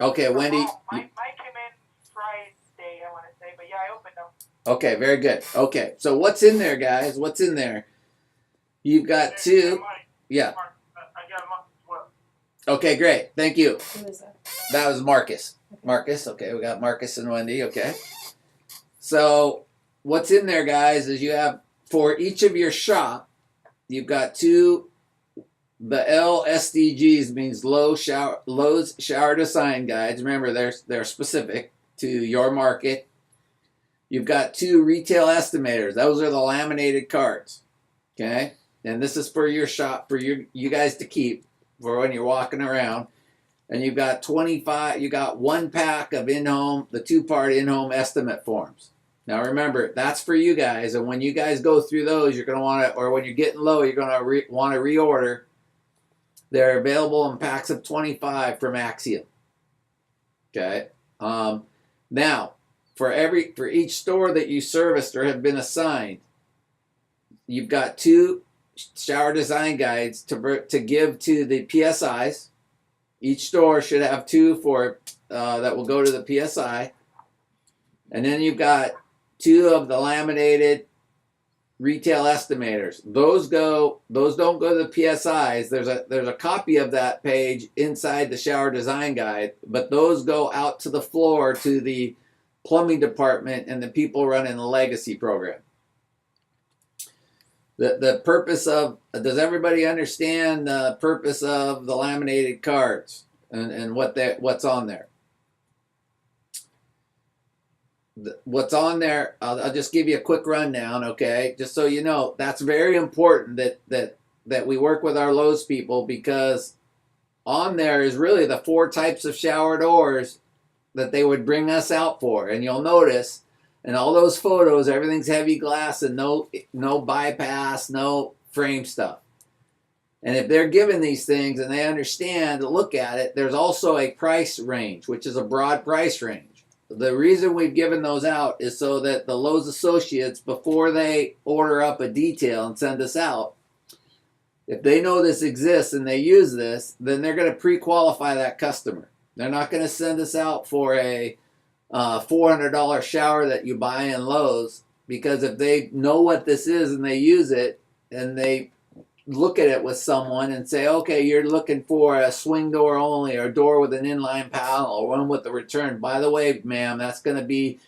Okay, From Wendy. home. Mine came in Friday, I want to say, but yeah, I opened them. Okay, very good. Okay, so what's in there, guys? What's in there? You've got Hey, two. Mike. Yeah. Mark, I got one as well. Okay, great. Thank you. Who is that? That was Marcus. Marcus. Okay, we got Marcus and Wendy. Okay. So what's in there, guys, is you have for each of your shop, you've got two. The LSDGs means Lowe's shower design guides. Remember, they're specific to your market. You've got two retail estimators. Those are the laminated cards. Okay, and this is for your shop for you guys to keep for when you're walking around. And you've got 25. You got one pack of in-home, the two-part in-home estimate forms. Now remember, that's for you guys, and when you guys go through those, you're going to want to, or when you're getting low, you're going to want to reorder. They're available in packs of 25 from Axiom. Okay. Now, for each store that you serviced or have been assigned, you've got two shower design guides to give to the PSIs. Each store should have two for that will go to the PSI, and then you've got two of the laminated retail estimators. Those don't go to the PSIs. There's a copy of that page inside the shower design guide, but those go out to the floor to the plumbing department and the people running the legacy program. The purpose of, does everybody understand the purpose of the laminated cards and what's on there? What's on there, I'll just give you a quick rundown, okay? Just so you know, that's very important that we work with our Lowe's people, because on there is really the four types of shower doors that they would bring us out for. And you'll notice in all those photos, everything's heavy glass and no bypass, no frame stuff. And if they're given these things and they understand to look at it, there's also a price range, which is a broad price range. The reason we've given those out is so that the Lowe's associates, before they order up a detail and send us out, if they know this exists and they use this, then they're going to pre-qualify that customer. They're not going to send us out for a $400 shower that you buy in Lowe's, because if they know what this is and they use it and they look at it with someone and say, okay, you're looking for a swing door only, or a door with an inline panel, or one with a return. By the way, ma'am, that's going to be,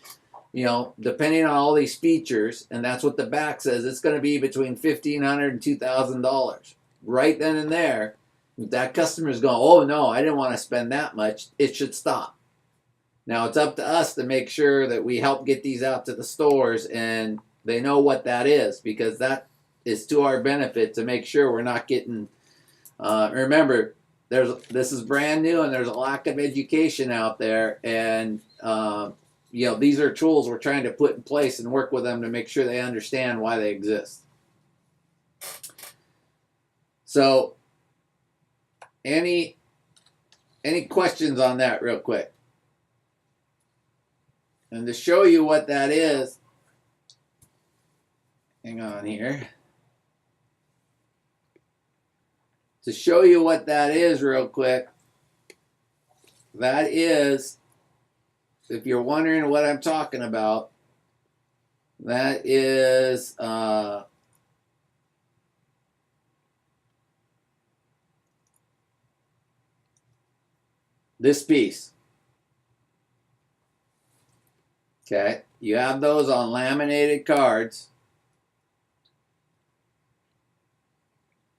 depending on all these features, and that's what the back says, it's going to be between $1,500 and $2,000. Right then and there, if that customer's going, oh no, I didn't want to spend that much, it should stop. Now it's up to us to make sure that we help get these out to the stores and they know what that is, because that is to our benefit to make sure we're not getting. Remember, this is brand new and there's a lack of education out there, and these are tools we're trying to put in place and work with them to make sure they understand why they exist. So, any questions on that, real quick? And to show you what that is, hang on here. To show you what that is real quick, that is, if you're wondering what I'm talking about, that is this piece. Okay, you have those on laminated cards.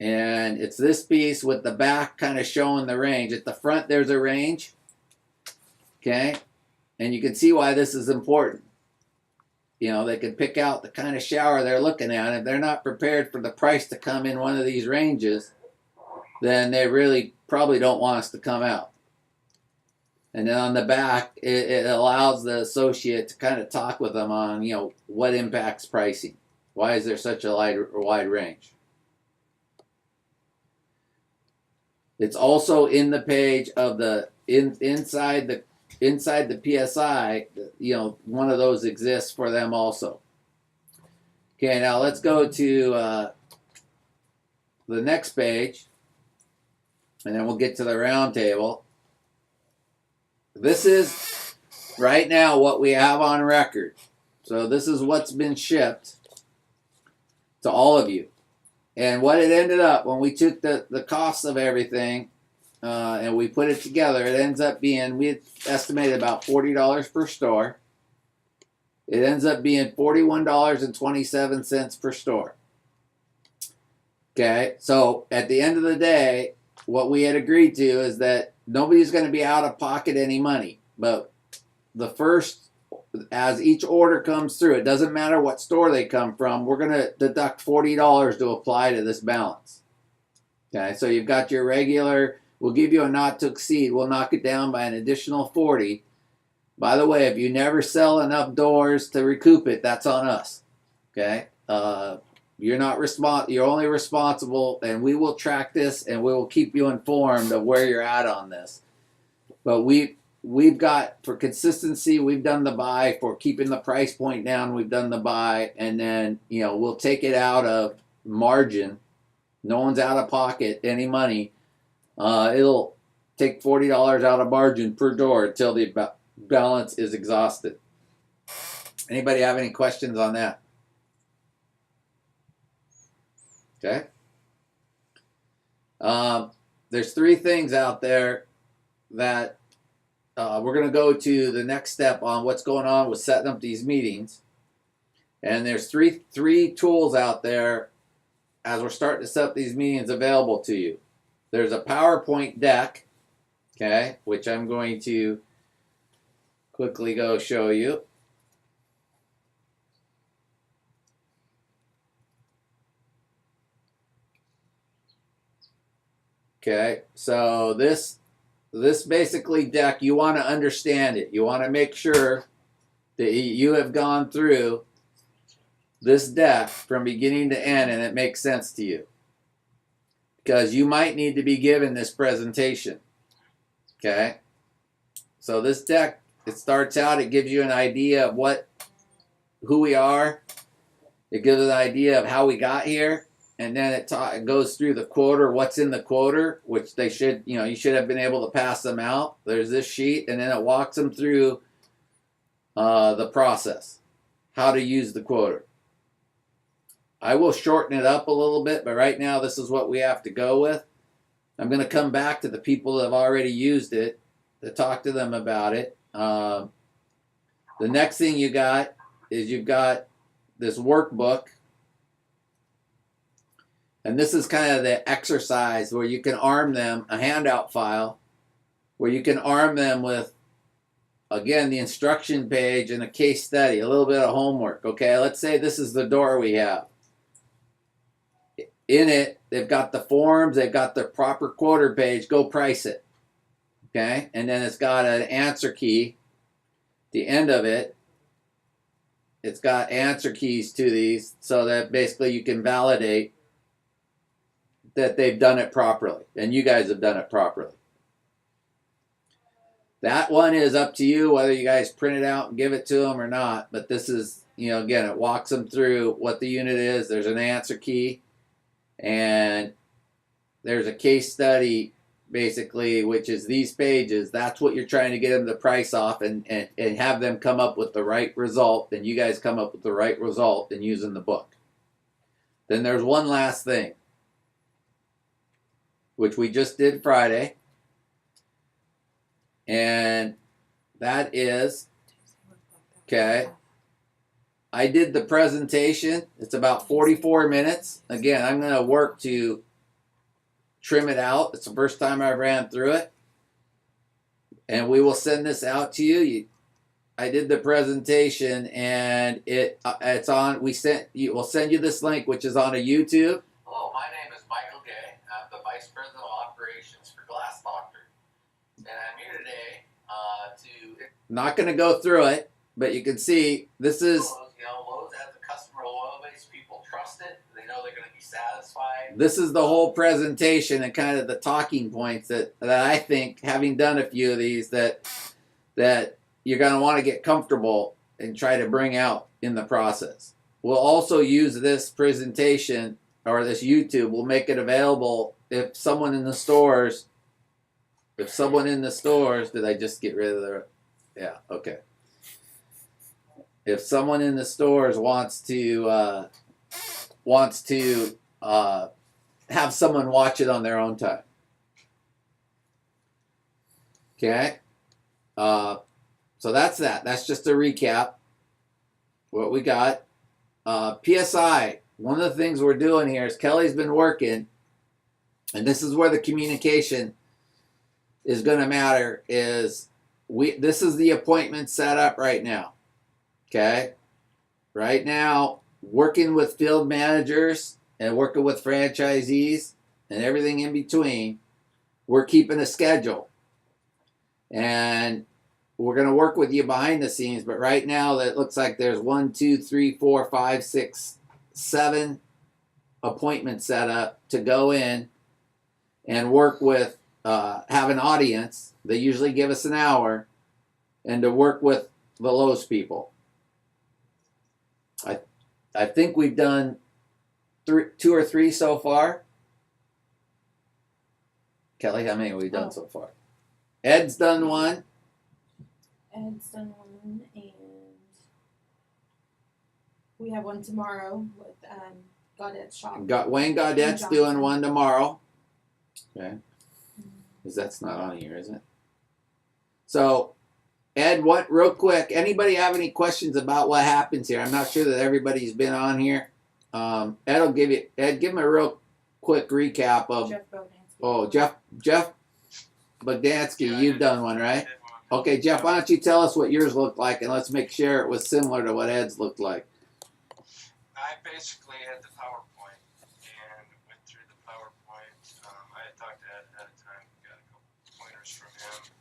And it's this piece with the back kind of showing the range. At the front, there's a range. Okay. And you can see why this is important. They can pick out the kind of shower they're looking at. If they're not prepared for the price to come in one of these ranges, then they really probably don't want us to come out. And then on the back, it allows the associate to kind of talk with them on, what impacts pricing. Why is there such a wide range? It's also in the page of the inside the PSI. One of those exists for them also. Okay, now let's go to the next page, and then we'll get to the round table. this is right now what we have on record. So this is what's been shipped to all of you. And what it ended up, when we took the cost of everything and we put it together, it ends up being, we had estimated about $40 per store. It ends up being $41.27 per store. Okay, so at the end of the day, what we had agreed to is that nobody's going to be out of pocket any money. But the first, as each order comes through, it doesn't matter what store they come from, we're going to deduct $40 to apply to this balance. Okay, so you've got your regular, we'll give you a not to exceed, we'll knock it down by an additional 40. By the way, if you never sell enough doors to recoup it, that's on us. Okay, you're only responsible, and we will track this and we will keep you informed of where you're at on this. But we've got, for consistency, we've done the buy. For keeping the price point down, we've done the buy, and then we'll take it out of margin. No one's out of pocket any money. It'll take $40 out of margin per door until the balance is exhausted. Anybody have any questions on that? Okay. There's three things out there that we're going to go to the next step on what's going on with setting up these meetings. And there's three tools out there as we're starting to set up these meetings available to you. There's a PowerPoint deck, okay, which I'm going to quickly go show you. Okay, so this basically deck, you want to understand it. You want to make sure that you have gone through this deck from beginning to end and it makes sense to you. Because you might need to be given this presentation. Okay, so this deck, it starts out, it gives you an idea of who we are. It gives an idea of how we got here. And then it goes through the quoter, what's in the quoter, which they should, you should have been able to pass them out. There's this sheet, and then it walks them through the process, how to use the quoter. I will shorten it up a little bit, but right now this is what we have to go with. I'm going to come back to the people that have already used it to talk to them about it. The next thing you got is you've got this workbook. And this is kind of the exercise where you can arm them, a handout file, where you can arm them with, again, the instruction page and a case study, a little bit of homework. Okay, let's say this is the door we have. In it, they've got the forms, they've got the proper quoter page, go price it. Okay, and then it's got an answer key. The end of it, it's got answer keys to these so that basically you can validate that they've done it properly and you guys have done it properly. That one is up to you whether you guys print it out and give it to them or not, but this is, again, it walks them through what the unit is. There's an answer key and there's a case study basically, which is these pages. That's what you're trying to get them to price off and have them come up with the right result, and you guys come up with the right result in using the book. Then there's one last thing, which we just did Friday, and that is, okay, I did the presentation. It's about 44 minutes. Again, I'm going to work to trim it out. It's the first time I ran through it, and we will send this out to you. I did the presentation, and it's on. We'll send you this link, which is on a YouTube. Hello, my name is Michael Gay. I'm the Vice President of Operations for Glass Doctor. And I'm here today not going to go through it, but you can see this is... Lowe's as a customer loyal base. People trust it. They know they're going to be satisfied. This is the whole presentation and kind of the talking points that I think, having done a few of these, that you're going to want to get comfortable and try to bring out in the process. We'll also use this presentation, or this YouTube, we'll make it available if someone in the stores if someone in the stores, did I just get rid of the? Yeah, okay. If someone in the stores wants to have someone watch it on their own time. Okay. So that's that. That's just a recap. What we got. PSI. One of the things we're doing here is Kelly's been working, and this is where the communication is going to matter. This is the appointment set up right now. Okay. Right now, working with field managers and working with franchisees and everything in between, we're keeping a schedule. And we're going to work with you behind the scenes, but right now that looks like there's 1, 2, 3, 4, 5, 6, 7 appointments set up to go in and work with, have an audience. They usually give us an hour, and to work with the Lowe's people. I think we've done 2 or 3 so far. Kelly, how many have we done so far? Ed's done 1. Ed's done 1, and we have 1 tomorrow with Gaudette's shop. Wayne Gaudette's doing 1 tomorrow. Okay. Because that's not on here, is it? So, Ed, real quick, anybody have any questions about what happens here? I'm not sure that everybody's been on here. Ed, give him a real quick recap of. Jeff Bodansky. Oh, Jeff Bogdansky, you've done 1, right? Okay, Jeff, why don't you tell us what yours looked like, and let's make sure it was similar to what Ed's looked like. I basically had the PowerPoint and went through the PowerPoint. I had talked to Ed ahead of time, got a couple pointers from him.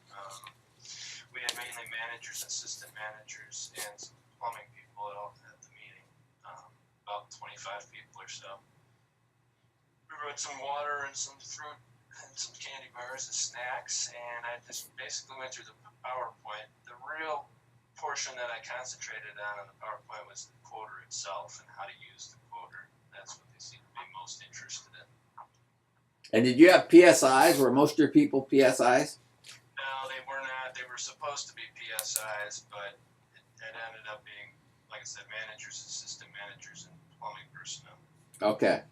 We had mainly managers, assistant managers, and some plumbing people at the meeting, about 25 people or so. We wrote some water and some fruit and some candy bars and snacks, and I just basically went through the PowerPoint. The real portion that I concentrated on the PowerPoint was the quoter itself and how to use the quoter. That's what they seem to be most interested in. And did you have PSIs? Were most of your people PSIs? No, they were not. They were supposed to be PSIs, but it ended up being, like I said, managers, assistant managers, and plumbing personnel. Okay.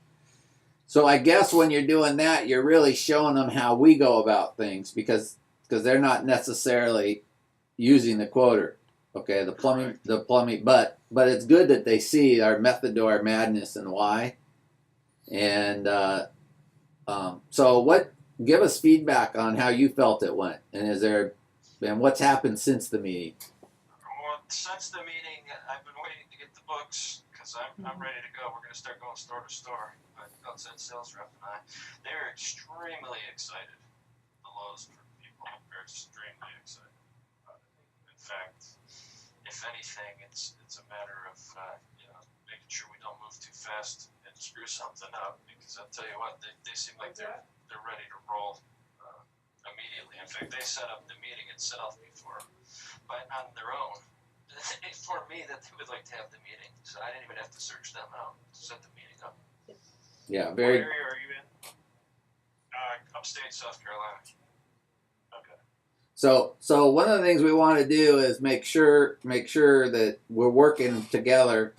So I guess when you're doing that, you're really showing them how we go about things because they're not necessarily using the quoter. Okay, the plumbing, but it's good that they see our method to our madness and why. And so give us feedback on how you felt it went, and what's happened since the meeting. Well, since the meeting, I've been waiting to get the books because I'm ready to go. We're going to start going store to store. Outside sales rep and they're extremely excited. The Lowe's people are extremely excited. In fact, if anything, it's a matter of making sure we don't move too fast and screw something up. Because I'll tell you what, they seem like they're ready to roll immediately. In fact, they set up the meeting itself but on their own. They informed me that they would like to have the meeting, so I didn't even have to search them out to set the meeting up. Yeah, What area are you in? Upstate South Carolina. Okay. So one of the things we want to do is make sure that we're working together,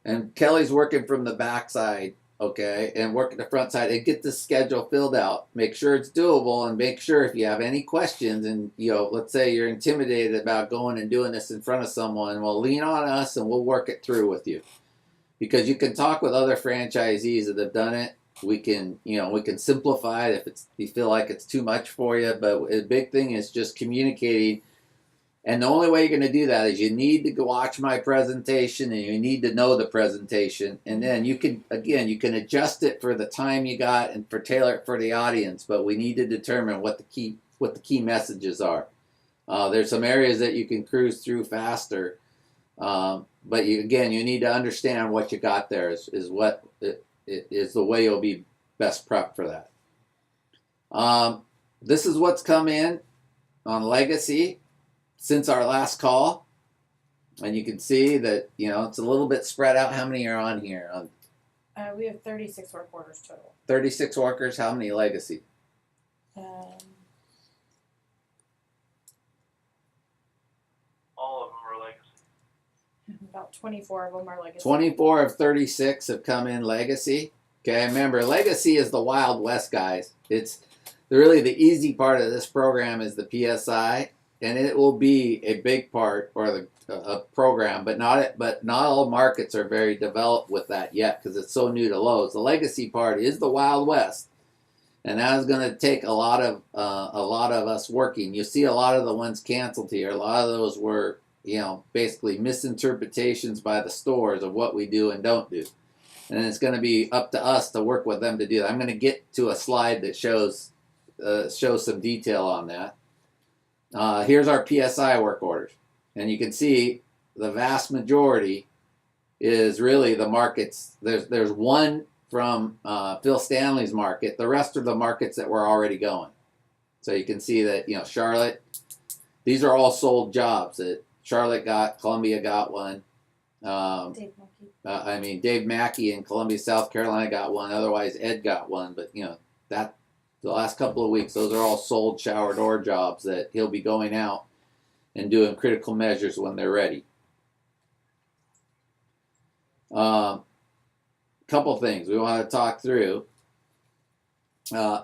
and Kelly's working from the backside, okay, and working the front side, and get the schedule filled out. Make sure it's doable, and make sure if you have any questions, and let's say you're intimidated about going and doing this in front of someone, well, lean on us, and we'll work it through with you. Because you can talk with other franchisees that have done it. We can simplify it if you feel like it's too much for you. But the big thing is just communicating. And the only way you're going to do that is you need to go watch my presentation, and you need to know the presentation. And then you can adjust it for the time you got and tailor it for the audience. But we need to determine what the key messages are. There's some areas that you can cruise through faster. But you need to understand what you got there is the way you'll be best prepped for that. This is what's come in on Legacy since our last call. And you can see that, it's a little bit spread out. How many are on here? We have 36 work orders total. 36 workers. How many Legacy? about 24 of them are legacy. 24 of 36 have come in legacy. Okay, remember, legacy is the Wild West, guys. It's really the easy part of this program is the PSI, and it will be a big part or the program, but not all markets are very developed with that yet because it's so new to Lowe's. The legacy part is the Wild West, and that is going to take a lot of us working. You see a lot of the ones canceled here. A lot of those were, basically misinterpretations by the stores of what we do and don't do. And it's going to be up to us to work with them to do that. I'm going to get to a slide that shows some detail on that. Here's our PSI work orders. And you can see the vast majority is really the markets. There's one from Phil Stanley's market. The rest are the markets that we're already going. So you can see that, Charlotte, these are all sold jobs that Charlotte got, Columbia got one. Dave Mackey. Dave Mackey in Columbia, South Carolina got one. Otherwise, Ed got one. But, that the last couple of weeks, those are all sold shower door jobs that he'll be going out and doing critical measures when they're ready. Couple things we want to talk through.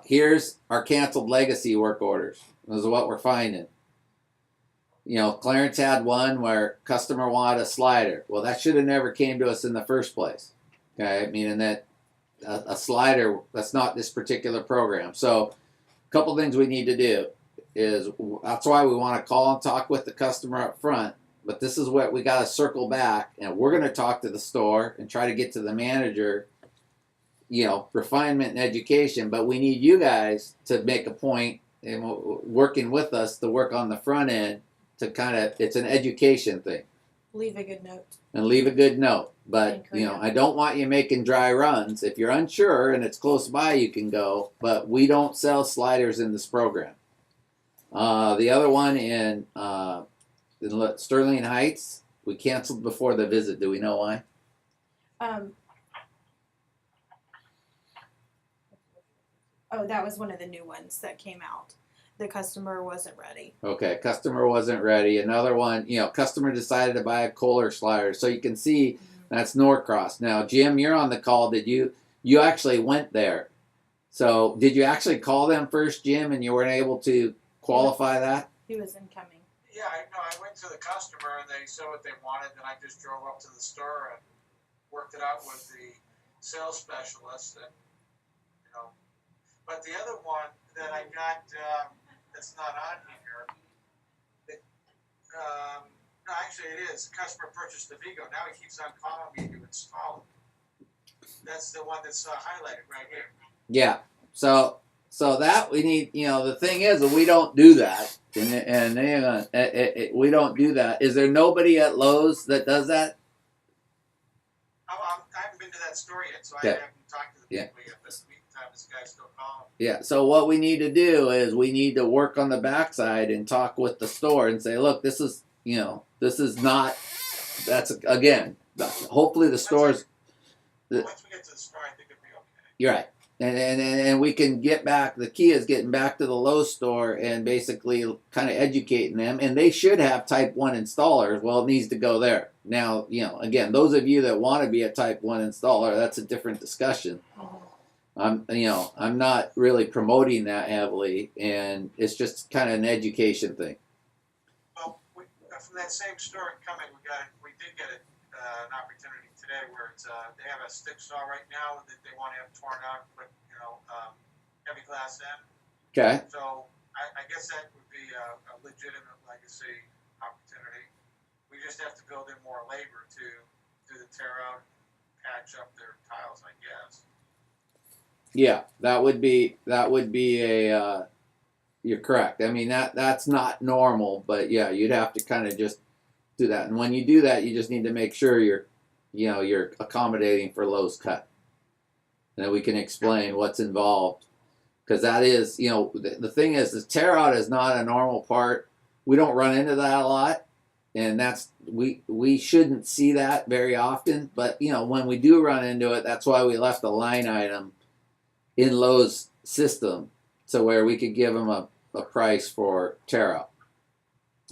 Here's our canceled legacy work orders. This is what we're finding. Clarence had one where customer wanted a slider. Well, that should have never came to us in the first place. Okay, meaning that a slider, that's not this particular program. So a couple things we need to do is, that's why we want to call and talk with the customer up front, but this is what we got to circle back, and we're going to talk to the store and try to get to the manager, refinement and education, but we need you guys to make a point and working with us to work on the front end to it's an education thing. Leave a good note. And leave a good note. But, I don't want you making dry runs. If you're unsure and it's close by, you can go. But we don't sell sliders in this program. The other one in Sterling Heights, we canceled before the visit. Do we know why? That was one of the new ones that came out. The customer wasn't ready. Okay, customer wasn't ready. Another one, customer decided to buy a Kohler slider. So you can see that's Norcross. Now, Jim, you're on the call. Did you actually went there? So did you actually call them first, Jim, and you weren't able to qualify that? He was incoming. Yeah, I went to the customer and they said what they wanted, and I just drove up to the store and worked it out with the sales specialist. And but the other one that I got that's not on here, no, actually it is. The customer purchased the Vigo. Now he keeps on calling me to install it. That's the one that's highlighted right here. Yeah. So that we need. The thing is that we don't do that, and we don't do that. Is there nobody at Lowe's that does that? I haven't been to that store yet, so I Yeah. haven't talked to the people yet. But in the meantime, this guy's still calling. Yeah, so what we need to do is we need to work on the backside and talk with the store and say, look, this is not, that's, again, hopefully the stores. Once we get to the store, I think it'll be okay. You're right. And we can get back, the key is getting back to the Lowe's store and basically kind of educating them. And they should have type 1 installers. Well, it needs to go there. Now, again, those of you that want to be a type 1 installer, that's a different discussion. I'm not really promoting that heavily, and it's just kind of an education thing. Well, from that same store coming, we did get an opportunity today where it's they have a stick saw right now that they want to have torn out, but heavy glass in. Okay. So I guess that would be a legitimate legacy opportunity. We just have to build in more labor to do the tear out, patch up their tiles, I guess. Yeah, that would be a. You're correct. I mean that's not normal, but yeah, you'd have to kind of just do that. And when you do that, you just need to make sure you're accommodating for Lowe's cut, and then we can explain what's involved, because that is the thing is the tear out is not a normal part. We don't run into that a lot, and that's we shouldn't see that very often. But when we do run into it, that's why we left a line item in Lowe's system, so where we could give them a price for tear out.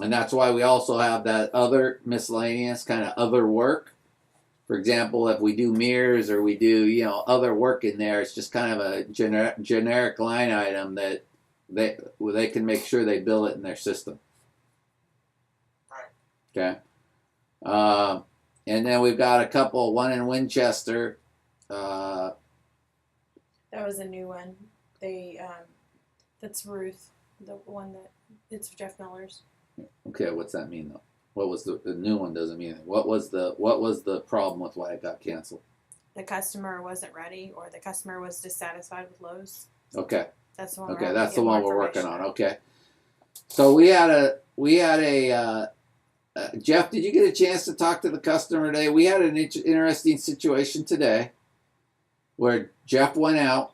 And that's why we also have that other miscellaneous kind of other work. For example, if we do mirrors or we do, other work in there, it's just kind of a generic line item that they can make sure they bill it in their system. Right. Okay. And then we've got a couple, one in Winchester. That was a new one. That's Ruth, the one that it's Jeff Miller's. Okay, what's that mean though? What was the new one? Doesn't mean it. What was the problem with why it got canceled? The customer wasn't ready, or the customer was dissatisfied with Lowe's. Okay. That's the one. Okay, we're that's the getting one more we're working information on. Okay. So we had a Jeff. Did you get a chance to talk to the customer today? We had an interesting situation today, where Jeff went out,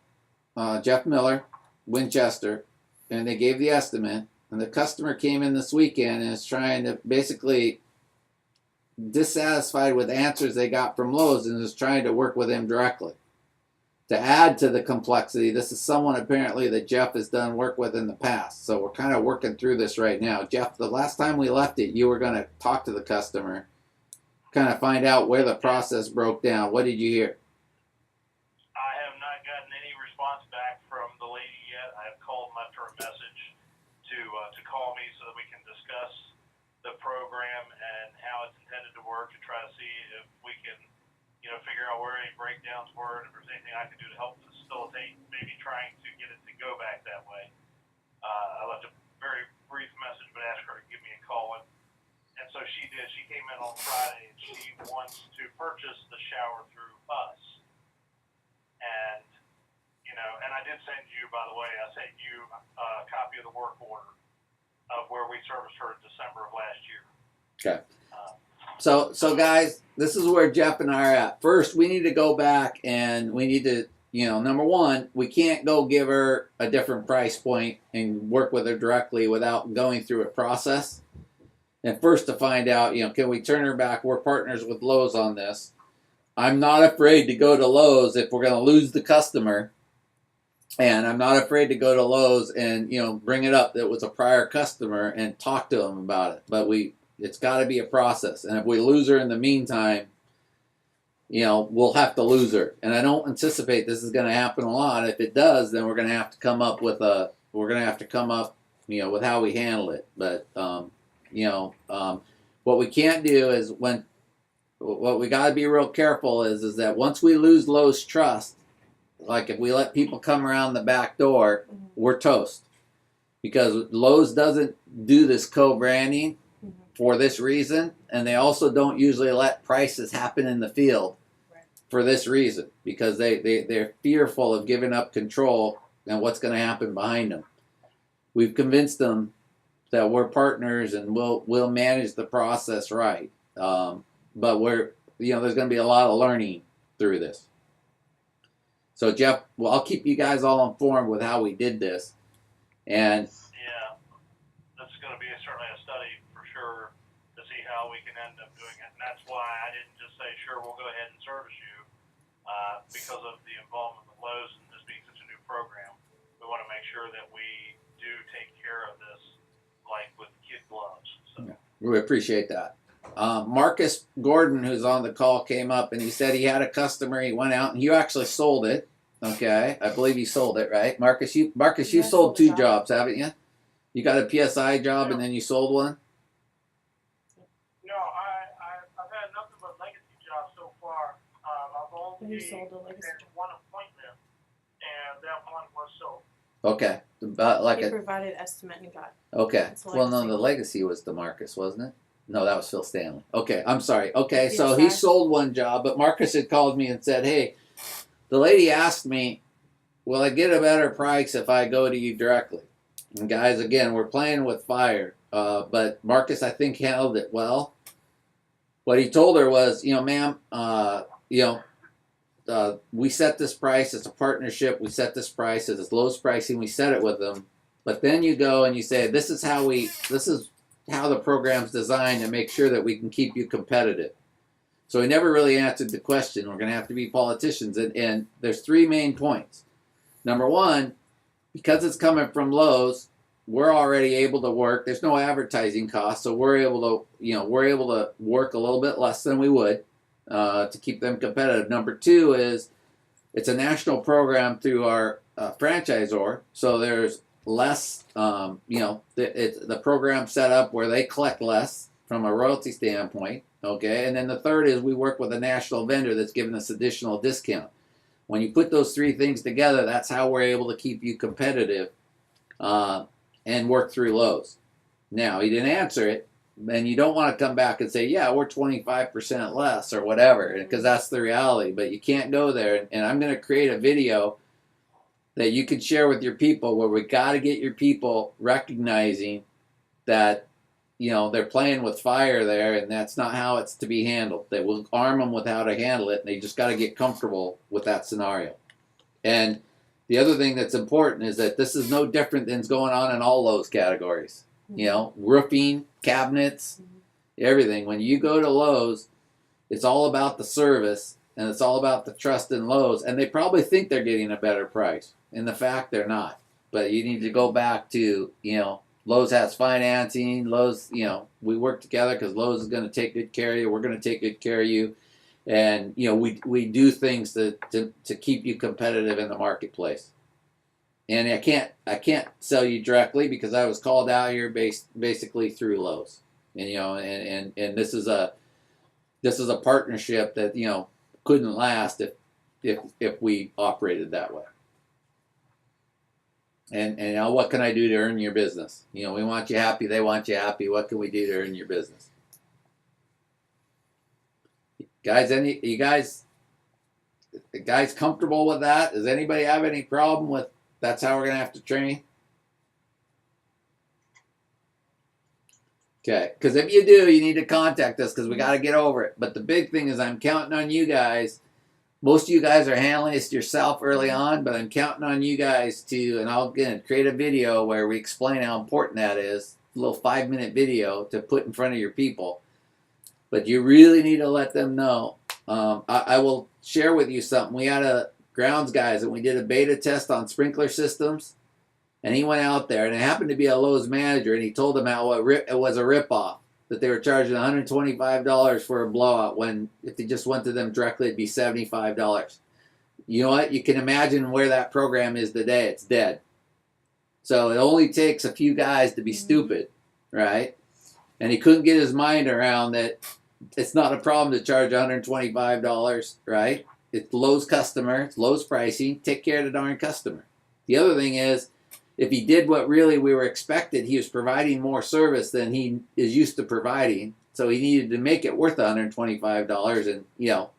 Jeff Miller, Winchester, and they gave the estimate. And the customer came in this weekend and is trying to basically dissatisfied with answers they got from Lowe's and is trying to work with him directly. To add to the complexity, this is someone apparently that Jeff has done work with in the past. So we're kind of working through this right now. Jeff, the last time we left it, you were going to talk to the customer, kind of find out where the process broke down. What did you hear? I have not gotten any response back from the lady yet. I have called and left her a message to call me so that we can discuss the program and how it's intended to work, to try to see if we can, figure out where any breakdowns were and if there's anything I can do to help facilitate maybe trying to get it to go back that way. I left a very brief message, but asked her to give me a call, and so she did. She came in on Friday and she wants to purchase the shower through us. And and I did send you, by the way, I sent you a copy of the work order of where we serviced her in December of last year. Okay. So guys, this is where Jeff and I are at. First, we need to go back and we need to, number one, we can't go give her a different price point and work with her directly without going through a process. And first to find out, can we turn her back? We're partners with Lowe's on this. I'm not afraid to go to Lowe's if we're going to lose the customer. And I'm not afraid to go to Lowe's and, bring it up that it was a prior customer and talk to them about it. But it's got to be a process. And if we lose her in the meantime, we'll have to lose her. And I don't anticipate this is going to happen a lot. If it does, then we're going to have to come up with with how we handle it. But, what we can't do is what we got to be real careful is that once we lose Lowe's trust, like if we let people come around the back door, we're toast. Because Lowe's doesn't do this co-branding for this reason, and they also don't usually let prices happen in the field for this reason, because they're fearful of giving up control and what's going to happen behind them. We've convinced them that we're partners and we'll manage the process right. But there's going to be a lot of learning through this. So Jeff, I'll keep you guys all informed with how we did this. And yeah, that's going to be certainly a study for sure to see how we can end up doing it. And that's why I didn't just say, sure, we'll go ahead and service you, because of the involvement with Lowe's and this being such a new program. We want to make sure that we do take care of this like with kid gloves. So. Yeah, we appreciate that. Marcus Gordon, who's on the call, came up and he said he had a customer. He went out and you actually sold it. Okay, I believe you sold it, right, Marcus? You sold two jobs, haven't you? You got a PSI job and then you sold one. No, I've had nothing but legacy jobs so far. I've only sold a legacy had one appointment, and that one was sold. Okay, but He provided estimate and got. okay. It's Well, no, legacy. the legacy was DeMarcus, wasn't it? No, that was Phil Stanley. Okay, I'm sorry. Okay, Yes, so he sir. sold one job, but Marcus had called me and said, hey, the lady asked me, will I get a better price if I go to you directly? And guys, again, we're playing with fire. But Marcus, I think, handled it well. What he told her was, ma'am, we set this price. It's a partnership. We set this price. It's Lowe's pricing. We set it with them. But then you go and you say, this is how the program's designed to make sure that we can keep you competitive. So he never really answered the question. We're going to have to be politicians. And there's three main points. Number one, because it's coming from Lowe's, we're already able to work. There's no advertising cost, so we're able to work a little bit less than we would to keep them competitive. Number two is it's a national program through our franchisor, so there's less. The program set up where they collect less from a royalty standpoint. Okay, and then the third is we work with a national vendor that's giving us additional discount. When you put those three things together, that's how we're able to keep you competitive and work through Lowe's. Now, he didn't answer it, and you don't want to come back and say, yeah, we're 25% less or whatever, because that's the reality. But you can't go there. And I'm going to create a video that you can share with your people where we got to get your people recognizing that, they're playing with fire there, and that's not how it's to be handled. That we'll arm them with how to handle it, and they just got to get comfortable with that scenario. And the other thing that's important is that this is no different than going on in all those categories. Roofing, cabinets, everything. When you go to Lowe's, it's all about the service, and it's all about the trust in Lowe's, and they probably think they're getting a better price. In the fact, they're not. But you need to go back to, Lowe's has financing. Lowe's, we work together because Lowe's is going to take good care of you. We're going to take good care of you. And, we do things to keep you competitive in the marketplace. And I can't sell you directly because I was called out here basically through Lowe's. And, and this is a partnership that, couldn't last if we operated that way. And what can I do to earn your business? We want you happy. They want you happy. What can we do to earn your business? Guys, you guys comfortable with that? Does anybody have any problem with that's how we're going to have to train? Okay, because if you do, you need to contact us because we got to get over it. But the big thing is I'm counting on you guys. Most of you guys are handling this yourself early on, but I'm counting on you guys and I'll create a video where we explain how important that is, a little 5-minute video to put in front of your people. But you really need to let them know. I will share with you something. We had a grounds guys and we did a beta test on sprinkler systems, and he went out there and it happened to be a Lowe's manager, and he told them how it was a ripoff. That they were charging $125 for a blowout when if they just went to them directly, it'd be $75. You know what? You can imagine where that program is today. It's dead. So it only takes a few guys to be stupid, right? And he couldn't get his mind around that it's not a problem to charge $125, right? It's Lowe's customer. It's Lowe's pricing. Take care of the darn customer. The other thing is, if he did what really we were expected, he was providing more service than he is used to providing. So he needed to make it worth $125. And,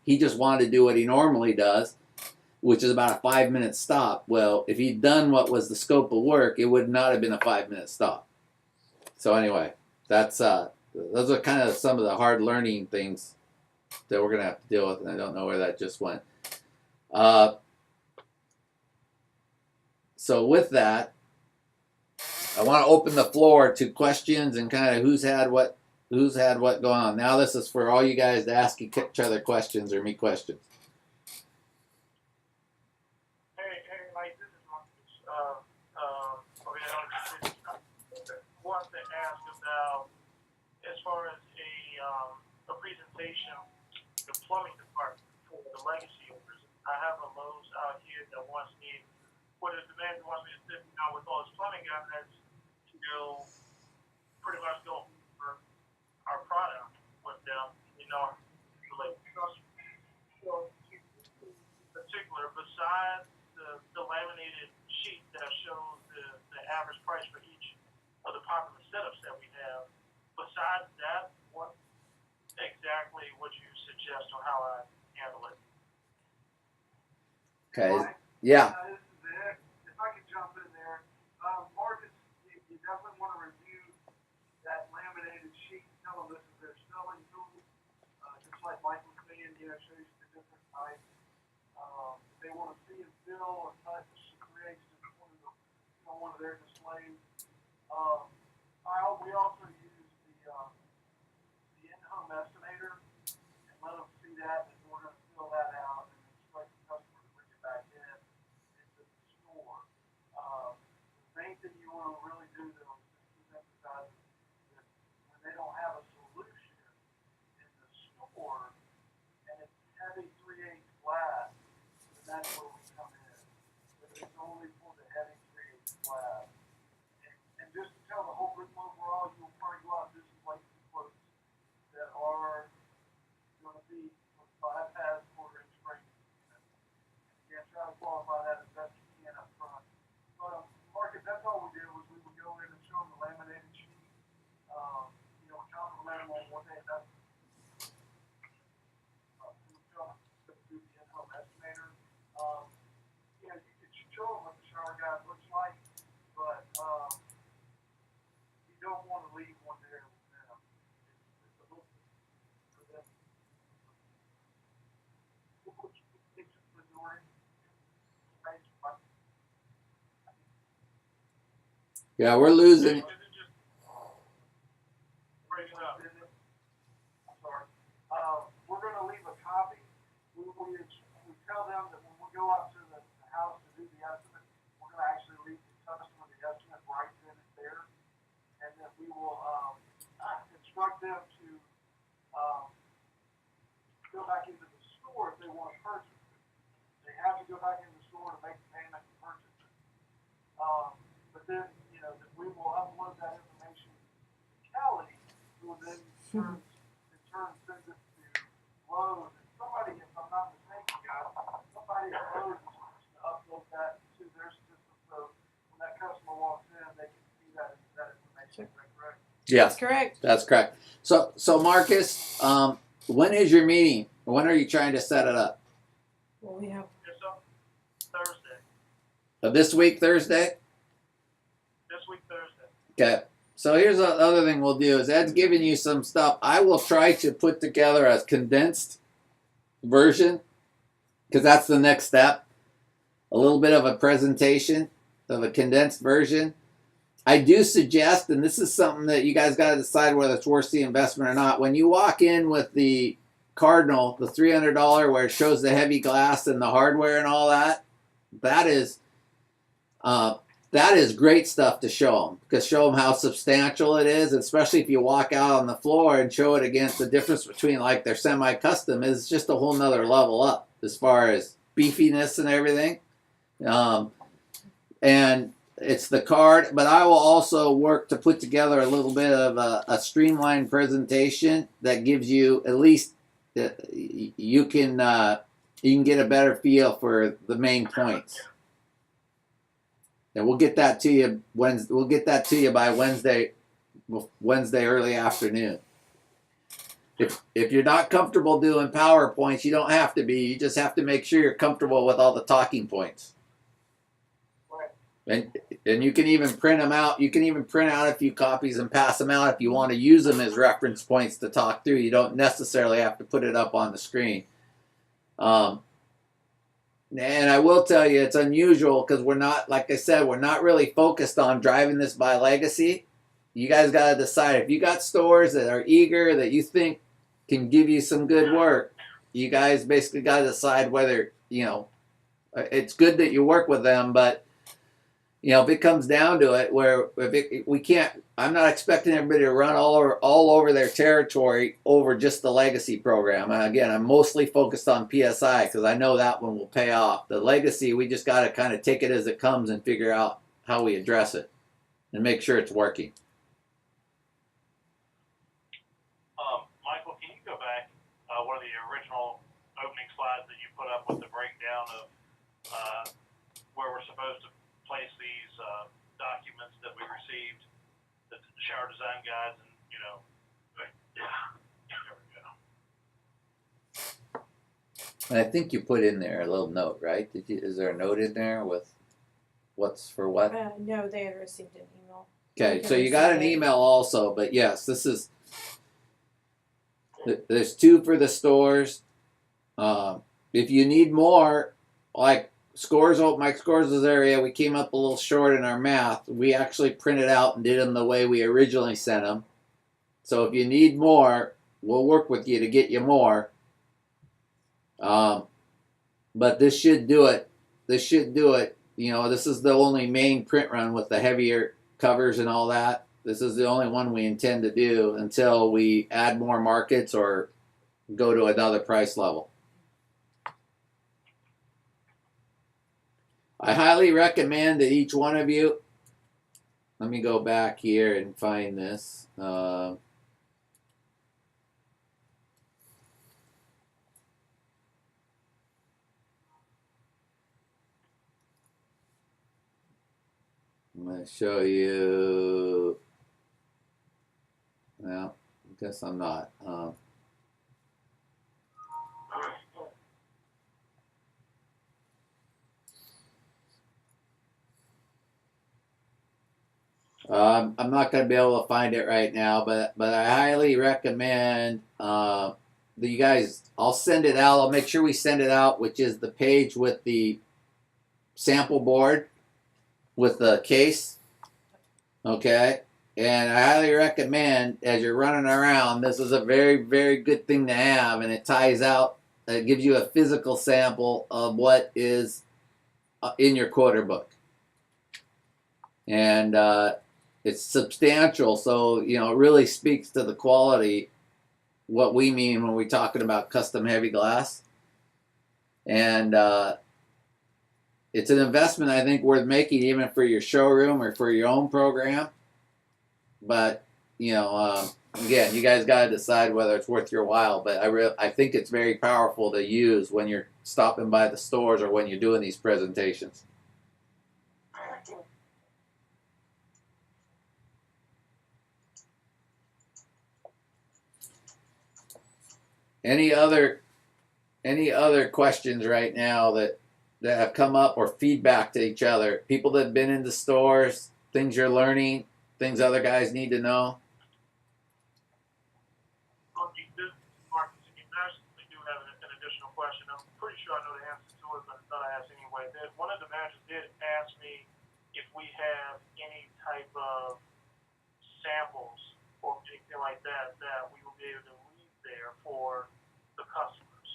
he just wanted to do what he normally does, which is about a 5-minute stop. Well, if he'd done what was the scope of work, it would not have been a 5-minute stop. So anyway, that's those are kind of some of the hard learning things that we're going to have to deal with. And I don't know where that just went. So with that, I want to open the floor to questions and kind of who's had what going on. Now this is for all you guys to ask each other questions or me questions. Hey, Mike, this is Marcus. Want to ask about as far as a presentation, the plumbing department for the legacy owners. I have a Lowe's out here that wants me, what the demand wants me to sit down with all his plumbing guys to pretty much go over our product with them, related to customers. So, in particular, besides the laminated sheet that shows the average price for each of the popular setups that we have, besides that, what exactly would you suggest on how I handle it? Okay. Yeah. This is Ed. If I could jump in there, Marcus, you definitely want to review that laminated sheet. Tell them this is their selling tool, just like Mike was saying, shows you the different types. If they want to see and feel or touch, create one of their displays. We also use the in-home estimator and let them see that, and we're going to fill that out and expect the customer to bring it back into the store. The main thing you want to really do though Yeah, we're losing. Breaking up. I'm sorry. We're gonna leave a copy. We tell them that when we go out to the house to do the estimate, we're gonna actually leave the customer the estimate right then and there. And then we will, instruct them to, go back into the store if they want to purchase it. They have to go back in the store to make the payment to purchase it. But then, you know, that we will upload that information to Kelly, who will then in turn sends it to Lowe's. And somebody, if I'm not mistaken, guys, somebody at Lowe's is supposed to upload that to their system, so when that customer walks in, they can see that information. Is that correct? Yes, Correct. that's correct. So Marcus, when is your meeting? When are you trying to set it up? Well, we have. It's up Thursday. This week, Thursday? This week, Thursday. Okay. So here's the other thing we'll do is Ed's giving you some stuff. I will try to put together a condensed version because that's the next step. A little bit of a presentation of a condensed version. I do suggest, and this is something that you guys got to decide whether it's worth the investment or not. When you walk in with the Cardinal, the $300 where it shows the heavy glass and the hardware and all that, that is great stuff to show them, because show them how substantial it is, especially if you walk out on the floor and show it against the difference between like their semi-custom is just a whole nother level up as far as beefiness and everything. And it's the card, but I will also work to put together a little bit of a streamlined presentation that gives you at least you can get a better feel for the main points. And we'll get that to you We'll get that to you by Wednesday early afternoon. If you're not comfortable doing PowerPoints, you don't have to be. You just have to make sure you're comfortable with all the talking points. And you can even print them out. You can even print out a few copies and pass them out if you want to use them as reference points to talk through. You don't necessarily have to put it up on the screen. And I will tell you, it's unusual because we're not, like I said, we're not really focused on driving this by legacy. You guys got to decide. If you got stores that are eager, that you think can give you some good work, you guys basically got to decide whether, you know, it's good that you work with them, but you know, if it comes down to it, where we can't, I'm not expecting everybody to run all over their territory over just the legacy program. And again, I'm mostly focused on PSI because I know that one will pay off. The legacy, we just got to kind of take it as it comes and figure out how we address it and make sure it's working. Michael, can you go back one of the original opening slides that you put up with the breakdown of where we're supposed to place these documents that we received, the shower design guides, and there we go. And I think you put in there a little note, right? Is there a note in there with what's for what? No, they had received an email. Okay, so you got an email also, but yes, this is, there's 2 for the stores. If you need more, like Mike Scores' area, we came up a little short in our math. We actually printed out and did them the way we originally sent them. So if you need more, we'll work with you to get you more. But this should do it. You know, this is the only main print run with the heavier covers and all that. This is the only one we intend to do until we add more markets or go to another price level. I highly recommend that each one of you, let me go back here and find this. I'm going to show you, well, I guess I'm not. I'm not going to be able to find it right now, but I highly recommend that you guys, I'll send it out. I'll make sure we send it out, which is the page with the sample board with the case. Okay, and I highly recommend as you're running around, this is a very, very good thing to have, and it ties out. It gives you a physical sample of what is in your quarter book, and it's substantial. So it really speaks to the quality. What we mean when we're talking about custom heavy glass, and it's an investment I think worth making even for your showroom or for your own program. But again, you guys got to decide whether it's worth your while. But I think it's very powerful to use when you're stopping by the stores or when you're doing these presentations. Any other questions right now that have come up, or feedback to each other? People that have been into stores, things you're learning, things other guys need to know. Marcus, I do have an additional question. I'm pretty sure I know the answer to it, but I thought I asked anyway. One of the managers did ask me if we have any type of samples or anything like that that we will be able to leave there for the customers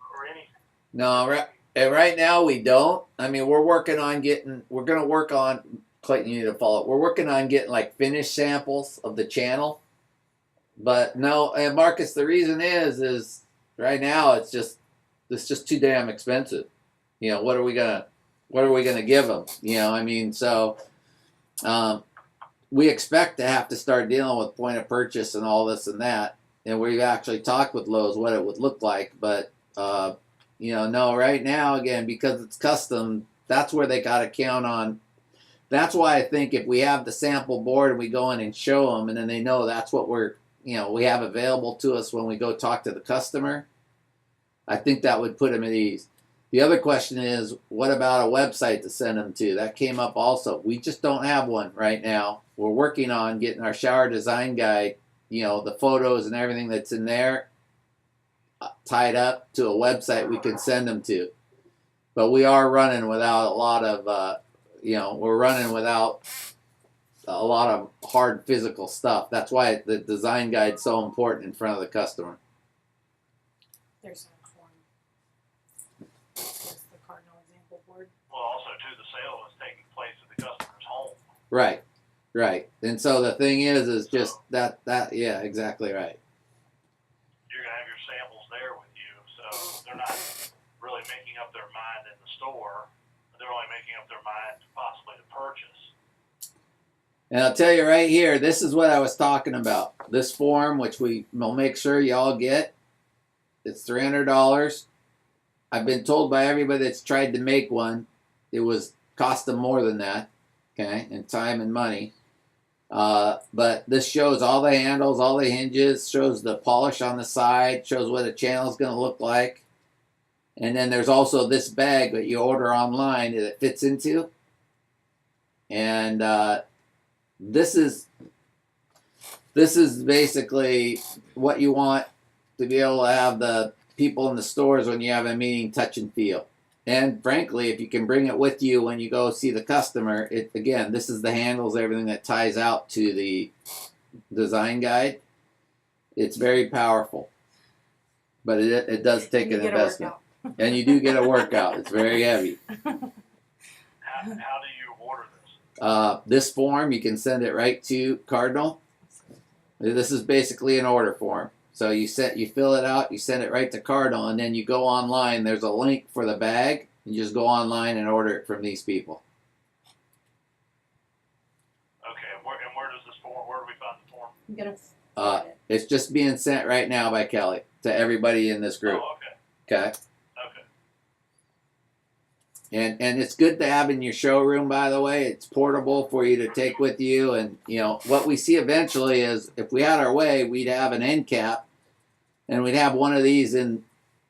or anything. No, right now we don't. I mean, we're working on getting. We're going to work on. Clayton, you need to follow. We're working on getting like finished samples of the channel. But no, and Marcus, the reason is right now it's just too damn expensive. What are we gonna give them? I mean, so we expect to have to start dealing with point of purchase and all this and that, and we've actually talked with Lowe's what it would look like. But no, right now again, because it's custom, that's where they got to count on. That's why I think if we have the sample board and we go in and show them, and then they know that's what we have available to us when we go talk to the customer, I think that would put them at ease. The other question is, what about a website to send them to? That came up also. We just don't have one right now. We're working on getting our shower design guide, the photos and everything that's in there, tied up to a website we can send them to. But we are running without a lot of, we're running without a lot of hard physical stuff. That's why the design guide's so important in front of the customer. There's no form. There's the Cardinal example board. Well, also too, the sale is taking place at the customer's home. Right. And so the thing is just that, yeah, exactly right. You're gonna have your samples there with you, so they're not really making up their mind in the store. They're only making up their mind possibly to purchase. And I'll tell you right here, this is what I was talking about. This form, which we will make sure y'all get, it's $300. I've been told by everybody that's tried to make one, it was cost them more than that, okay, in time and money. But this shows all the handles, all the hinges, shows the polish on the side, shows what a channel is going to look like. And then there's also this bag that you order online that it fits into. And this is basically what you want to be able to have the people in the stores when you have a meeting touch and feel. And frankly, if you can bring it with you when you go see the customer, again, this is the handles, everything that ties out to the design guide. It's very powerful, but it does take an investment. And you do get a workout. It's very heavy. How do you order this? This form, you can send it right to Cardinal. This is basically an order form. So you fill it out, you send it right to Cardinal, and then you go online. There's a link for the bag. You just go online and order it from these people. Okay, and where does this form? Where do we find the form? I'm gonna forward it. It's just being sent right now by Kelly to everybody in this group. Oh, okay. Okay. Okay. And it's good to have in your showroom, by the way. It's portable for you to take with you. And, what we see eventually is if we had our way, we'd have an end cap and we'd have one of these in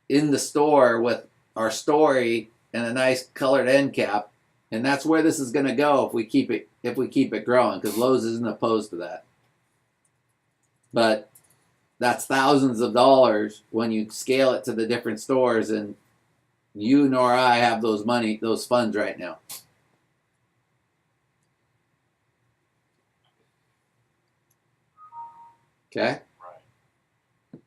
the store with our story and a nice colored end cap. And that's where this is going to go if we keep it growing, because Lowe's isn't opposed to that. But that's thousands of dollars when you scale it to the different stores, and you nor I have those funds right now. Okay. Right.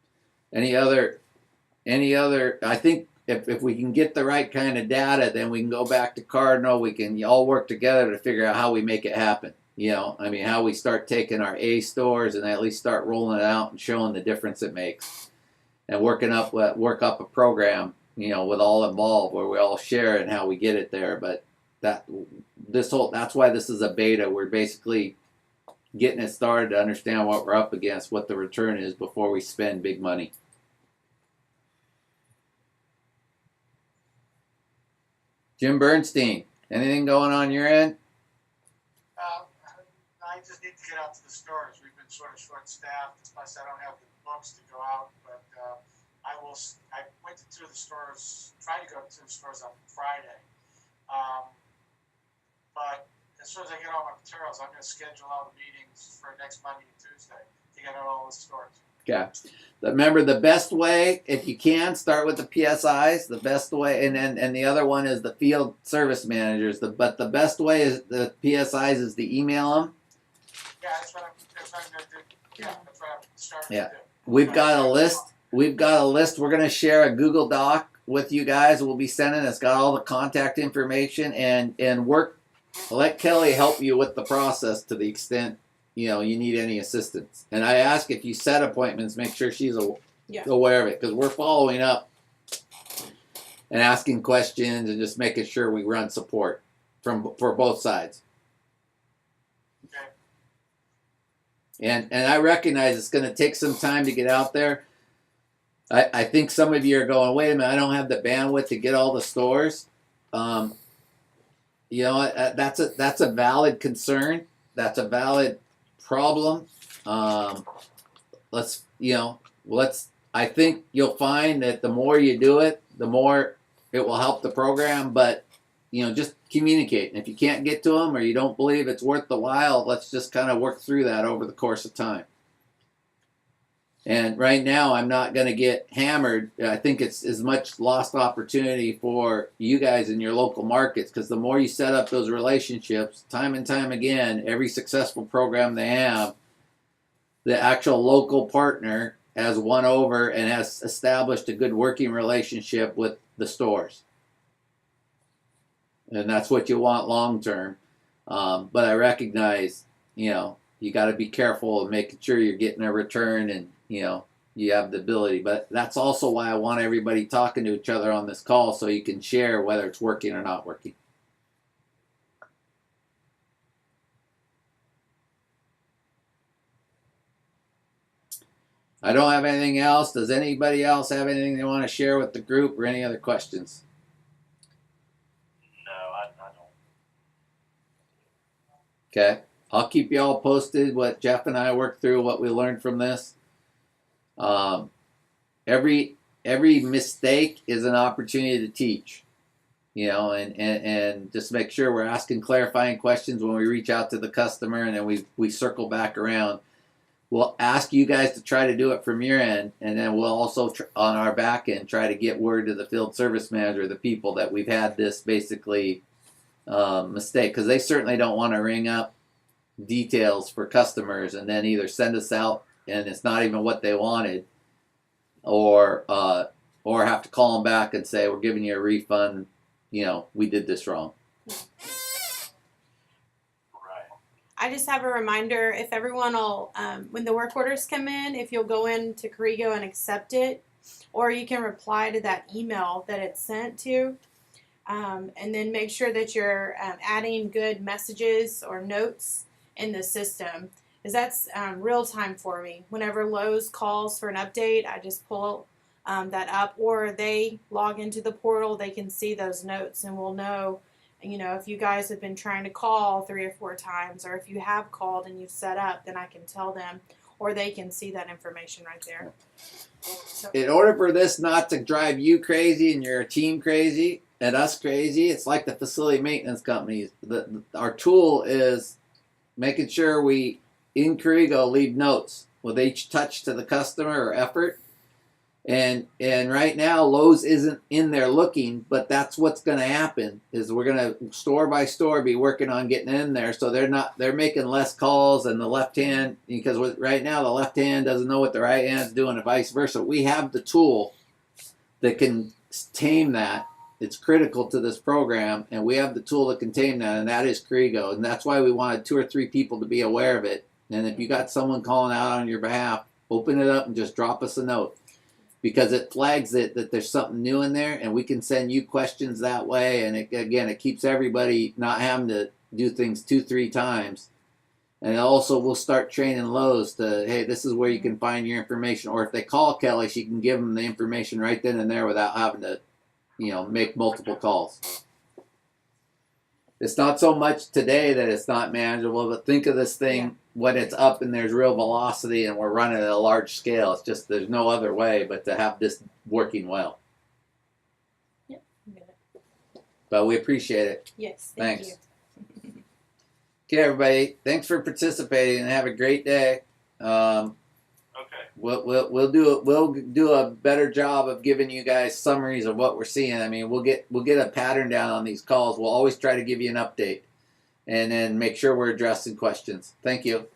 Any other, I think if we can get the right kind of data, then we can go back to Cardinal. We can all work together to figure out how we make it happen. You know, I mean, how we start taking our A stores and at least start rolling it out and showing the difference it makes, and work up a program, you know, with all involved where we all share and how we get it there. But that's why this is a beta. We're basically getting it started to understand what we're up against, what the return is before we spend big money. Jim Bernstein, anything going on your end? I just need to get out to the stores. We've been sort of short-staffed, plus I don't have the books to go out, but I went to 2 of the stores, tried to go to 2 stores on Friday. But as soon as I get all my materials, I'm going to schedule all the meetings for next Monday and Tuesday to get out all the stores. Okay. Remember, the best way, if you can, start with the PSIs. The best way, and the other one is the field service managers. But the best way is the PSIs is to email them. Yeah, that's what I'm going to do. Yeah, that's what I'm starting Yeah. to do. We've got a list. We're going to share a Google Doc with you guys. We'll be sending. It's got all the contact information and work. Let Kelly help you with the process to the extent you need any assistance. And I ask if you set appointments, make sure she's aware of it, because we're following up and asking questions and just making sure we run support for both sides. Okay. And I recognize it's going to take some time to get out there. I think some of you are going, wait a minute, I don't have the bandwidth to get all the stores. That's a valid concern. That's a valid problem. I think you'll find that the more you do it, the more it will help the program. But just communicate. And if you can't get to them or you don't believe it's worth the while, let's just kind of work through that over the course of time. And right now, I'm not going to get hammered. I think it's as much lost opportunity for you guys in your local markets, because the more you set up those relationships, time and time again, every successful program they have, the actual local partner has won over and has established a good working relationship with the stores. And that's what you want long term. But I recognize, you got to be careful of making sure you're getting a return and, you have the ability. But that's also why I want everybody talking to each other on this call, so you can share whether it's working or not working. I don't have anything else. Does anybody else have anything they want to share with the group or any other questions? No, I don't. Okay. I'll keep you all posted what Jeff and I worked through, what we learned from this. Every mistake is an opportunity to teach, and just make sure we're asking clarifying questions when we reach out to the customer, and then we circle back around. We'll ask you guys to try to do it from your end, and then we'll also on our back end try to get word to the field service manager, the people that we've had this basically mistake, because they certainly don't want to ring up details for customers and then either send us out and it's not even what they wanted, or have to call them back and say, we're giving you a refund, we did this wrong. Right. I just have a reminder, if everyone will, when the work orders come in, if you'll go into Corrigo and accept it, or you can reply to that email that it's sent to, and then make sure that you're adding good messages or notes in the system, because that's real time for me. Whenever Lowe's calls for an update, I just pull that up, or they log into the portal, they can see those notes, and we'll know, if you guys have been trying to call 3 or 4 times, or if you have called and you've set up, then I can tell them, or they can see that information right there. So, In order for this not to drive you crazy and your team crazy and us crazy, it's like the facility maintenance companies. Our tool is making sure we, in Corrigo, leave notes with each touch to the customer or effort. And right now Lowe's isn't in there looking, but that's what's going to happen is we're going to store by store be working on getting in there, so they're making less calls, and the left hand, because right now the left hand doesn't know what the right hand's doing and vice versa. We have the tool that can tame that. It's critical to this program, and we have the tool that can tame that, and that is Kriego, and that's why we wanted 2 or 3 people to be aware of it. And if you got someone calling out on your behalf, open it up and just drop us a note, because it flags it that there's something new in there, and we can send you questions that way. And it keeps everybody not having to do things 2-3 times. And also we'll start training Lowe's to, hey, this is where you can find your information, or if they call Kelly, she can give them the information right then and there without having to, make multiple calls. It's not so much today that it's not manageable, but think of this thing when it's up and there's real velocity and we're running at a large scale. It's just there's no other way but to have this working well. Yep. Get it. But we appreciate it. Yes. Thank Thanks. you. Okay, everybody. Thanks for participating and have a great day. Okay. We'll do a better job of giving you guys summaries of what we're seeing. I mean, we'll get a pattern down on these calls. We'll always try to give you an update, and then make sure we're addressing questions. Thank you.